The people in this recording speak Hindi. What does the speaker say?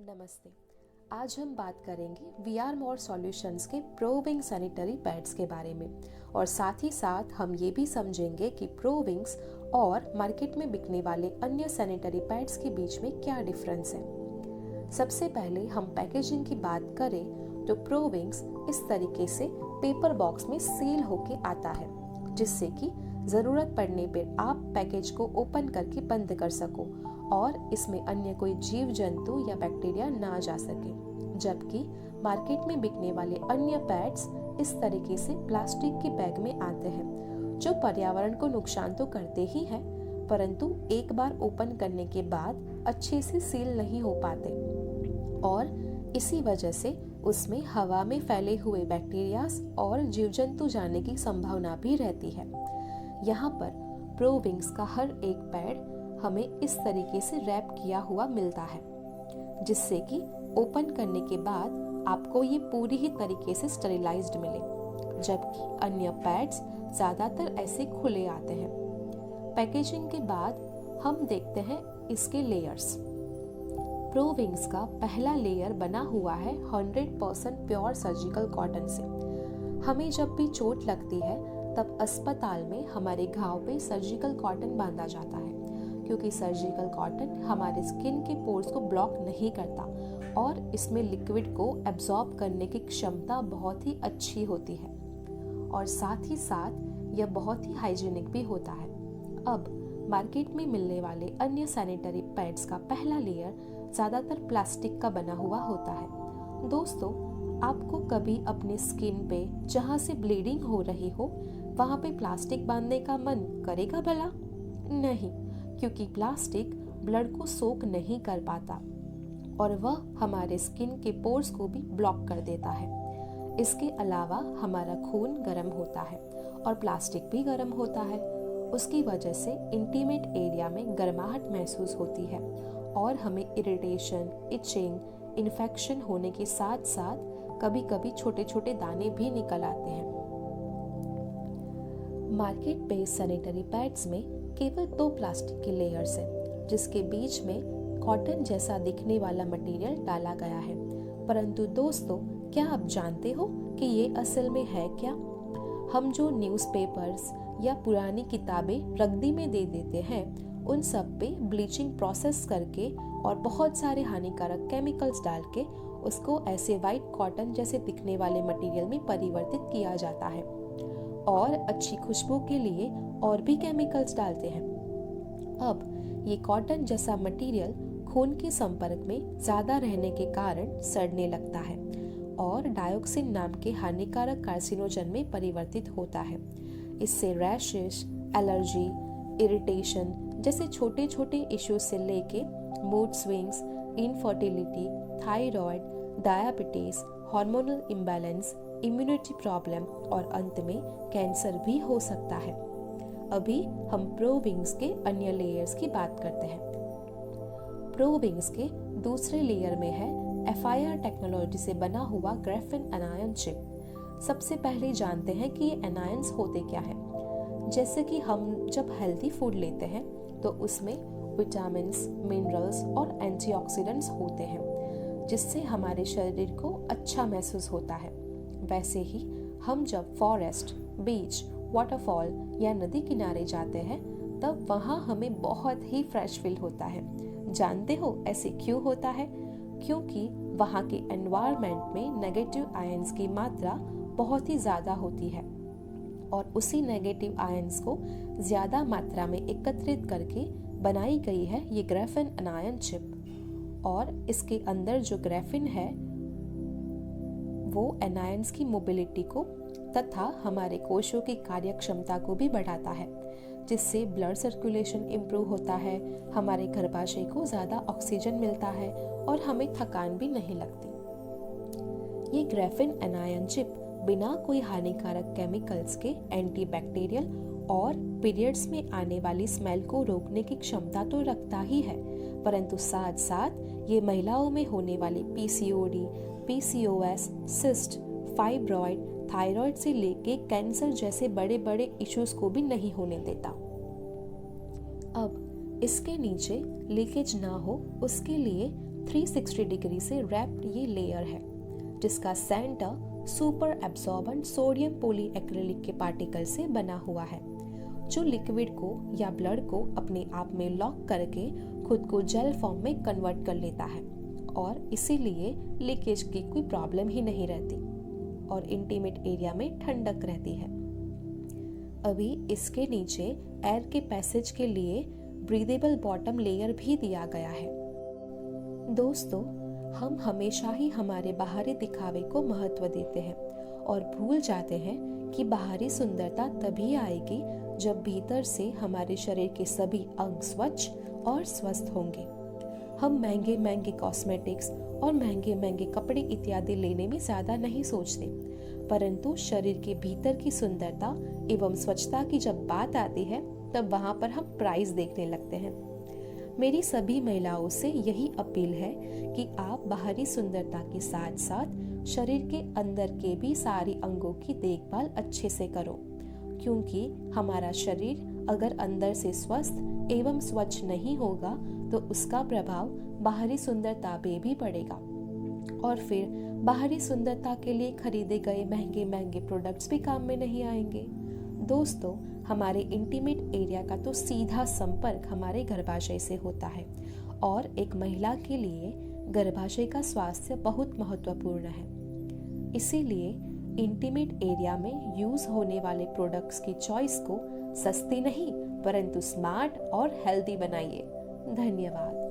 नमस्ते। आज हम बात करेंगे वीआर मोर सॉल्यूशंस के प्रोविंग सैनिटरी पैड्स के बारे में और साथ ही साथ हम ये भी समझेंगे कि प्रोविंग्स और मार्केट में बिकने वाले अन्य सैनिटरी पैड्स के बीच में क्या डिफरेंस है। सबसे पहले हम पैकेजिंग की बात करें तो प्रोविंग्स इस तरीके से पेपर बॉक्स में सील होके आता है, जिससे कि ज़रूरत पड़ने पर आप पैकेज को ओपन करके बंद कर सको और इसमें अन्य कोई जीव जंतु या बैक्टीरिया ना जा सके। जबकि मार्केट में बिकने वाले अन्य पैड्स इस तरीके से प्लास्टिक के बैग में आते हैं, जो पर्यावरण को नुकसान तो करते ही हैं, परंतु एक बार ओपन करने के बाद अच्छे से सील नहीं हो पाते और इसी वजह से उसमें हवा में फैले हुए बैक्टीरिया और जीव जंतु जाने की संभावना भी रहती है। यहाँ पर प्रोविंग्स का हर एक पैड हमें इस तरीके से रैप किया हुआ मिलता है, जिससे कि ओपन करने के बाद आपको ये पूरी ही तरीके से स्टेरिलाइज्ड मिले, जबकि अन्य पैड्स ज़्यादातर ऐसे खुले आते हैं। पैकेजिंग के बाद हम देखते हैं इसके लेयर्स। प्रोविंग्स का पहला लेयर बना हुआ है 100% प्योर सर्जिकल कॉटन से। हमें जब भी चोट लगती है तब अस्पताल में हमारे घाव पे सर्जिकल कॉटन बांधा जाता है, क्योंकि सर्जिकल कॉटन हमारे स्किन के पोर्स को ब्लॉक नहीं करता और इसमें लिक्विड को एब्जॉर्ब करने की क्षमता बहुत ही अच्छी होती है और साथ ही साथ यह बहुत ही हाइजीनिक भी होता है। अब मार्केट में मिलने वाले अन्य सैनिटरी पैड्स का पहला लेयर ज़्यादातर प्लास्टिक का बना हुआ होता है। दोस्तों, आपको कभी अपने स्किन पे जहाँ से ब्लीडिंग हो रही हो वहाँ पे प्लास्टिक बांधने का मन करेगा भला? नहीं, क्योंकि प्लास्टिक ब्लड को सोक नहीं कर पाता और वह हमारे स्किन के पोर्स को भी ब्लॉक कर देता है। इसके अलावा हमारा खून गर्म होता है और प्लास्टिक भी गर्म होता है। उसकी वजह से इंटीमेट एरिया में गर्माहट महसूस होती है और हमें इरिटेशन, इचिंग, इन्फेक्शन होने के साथ साथ कभी-कभी छोटे-छोटे दाने भी निकल आते हैं। मार्केट बेस्ड सैनिटरी पैड्स में केवल 2 प्लास्टिक के लेयर्स हैं, जिसके बीच में कॉटन जैसा दिखने वाला मटेरियल डाला गया है। परंतु दोस्तों, क्या आप जानते हो कि ये असल में है क्या? हम जो न्यूज़पेपर्स या पुरानी किताबें रद्दी में दे देते हैं, उन सब पे ब्लीचिंग प्रोसेस करके और बहुत सारे हानिकारक केमिकल्स डाल के उसको ऐसे वाइट कॉटन जैसे दिखने वाले मटेरियल में परिवर्तित किया जाता है और अच्छी खुशबू के लिए और भी केमिकल्स डालते हैं। अब ये कॉटन जैसा मटेरियल खून के संपर्क में ज़्यादा रहने के कारण सड़ने लगता है और डायोक्सिन नाम के हानिकारक कार्सिनोजन में परिवर्तित होता है। इससे रैशेस, एलर्जी, इरिटेशन जैसे छोटे छोटे इश्यूज से लेके mood swings, infertility, thyroid, diabetes, hormonal imbalance, immunity problem और अंत में कैंसर भी हो सकता है। अभी हम प्रोविंग्स के अन्य लेयर्स की बात करते हैं। प्रोविंग्स के दूसरे लेयर में है FIR टेक्नोलॉजी से बना हुआ ग्राफेन एनायन चिप। सबसे पहले जानते हैं कि ये एनायंस होते क्या है। जैसे कि हम जब हेल्दी फूड लेते हैं तो उसमें विटामिन्स, मिनरल्स और एंटीऑक्सीडेंट्स होते हैं, जिससे हमारे शरीर को अच्छा महसूस होता है। वैसे ही हम जब फॉरेस्ट, बीच, वाटरफॉल या नदी किनारे जाते हैं तब वहाँ हमें बहुत ही फ्रेश फील होता है। जानते हो ऐसे क्यों होता है? क्योंकि वहाँ के एनवायरनमेंट में नेगेटिव आयंस की मात्रा बहुत ही ज़्यादा होती है और उसी नेगेटिव आयंस को ज़्यादा मात्रा में एकत्रित करके बनाई गई है ये ग्राफेन एनायन चिप। और इसके अंदर जो ग्राफीन है वो एनायंस की मोबिलिटी को तथा हमारे कोशों की कार्यक्षमता को भी बढ़ाता है, जिससे ब्लड सर्कुलेशन इम्प्रूव होता है, हमारे गर्भाशय को ज़्यादा ऑक्सीजन मिलता है और हमें थकान भी नहीं लगती। ये ग्राफीन एनायन चिप बिना कोई हानिकारक केमिकल्स के एंटीबैक्टीरियल और पीरियड्स में आने वाली स्मेल को रोकने की क्षमता तो रखता ही है, परंतु साथ साथ ये महिलाओं में होने वाली PCOD, PCOS, cyst, fibroid, thyroid से लेके कैंसर जैसे बड़े बड़े इश्यूज को भी नहीं होने देता। अब इसके नीचे लीकेज ना हो उसके लिए 360 डिग्री से रैप्ड ये लेयर है, जिसका सेंटर सुपर एब्सॉर्बेंट सोडियम पॉलीएक्रिलिक के पार्टिकल से बना हुआ है, जो लिक्विड को या ब्लड को अपने आप में लॉक करके खुद को जेल फॉर्म में कन्वर्ट कर लेता है और इसीलिए लीकेज की कोई प्रॉब्लम ही नहीं रहती और इंटीमेट एरिया में ठंडक रहती है। अभी इसके नीचे एयर के पैसेज के लिए ब्रीदेबल बॉटम लेयर भी दिया गया है। दोस्तों, हम हमेशा ही हमारे बाहरी दिखावे को महत्व देते हैं और भूल जाते हैं कि बाहरी सुंदरता तभी आएगी जब भीतर से हमारे शरीर के सभी अंग स्वच्छ और स्वस्थ होंगे। हम महंगे महंगे कॉस्मेटिक्स और महंगे महंगे कपड़े इत्यादि लेने में ज़्यादा नहीं सोचते, परंतु शरीर के भीतर की सुंदरता एवं स्वच्छता की जब बात आती है तब वहाँ पर हम प्राइस देखने लगते हैं। मेरी सभी महिलाओं से यही अपील है कि आप बाहरी सुंदरता के साथ साथ शरीर के अंदर के भी सारी अंगों की देखभाल अच्छे से करो, क्योंकि हमारा शरीर अगर अंदर से स्वस्थ एवं स्वच्छ नहीं होगा तो उसका प्रभाव बाहरी सुंदरता पे भी पड़ेगा और फिर बाहरी सुंदरता के लिए खरीदे गए महंगे महंगे प्रोडक्ट्स भी काम में नहीं आएंगे। दोस्तों, हमारे इंटीमेट एरिया का तो सीधा संपर्क हमारे गर्भाशय से होता है और एक महिला के लिए गर्भाशय का स्वास्थ्य बहुत महत्वपूर्ण है। इसीलिए इंटीमेट एरिया में यूज होने वाले प्रोडक्ट्स की चॉइस को सस्ती नहीं परंतु स्मार्ट और हेल्दी बनाइए। धन्यवाद।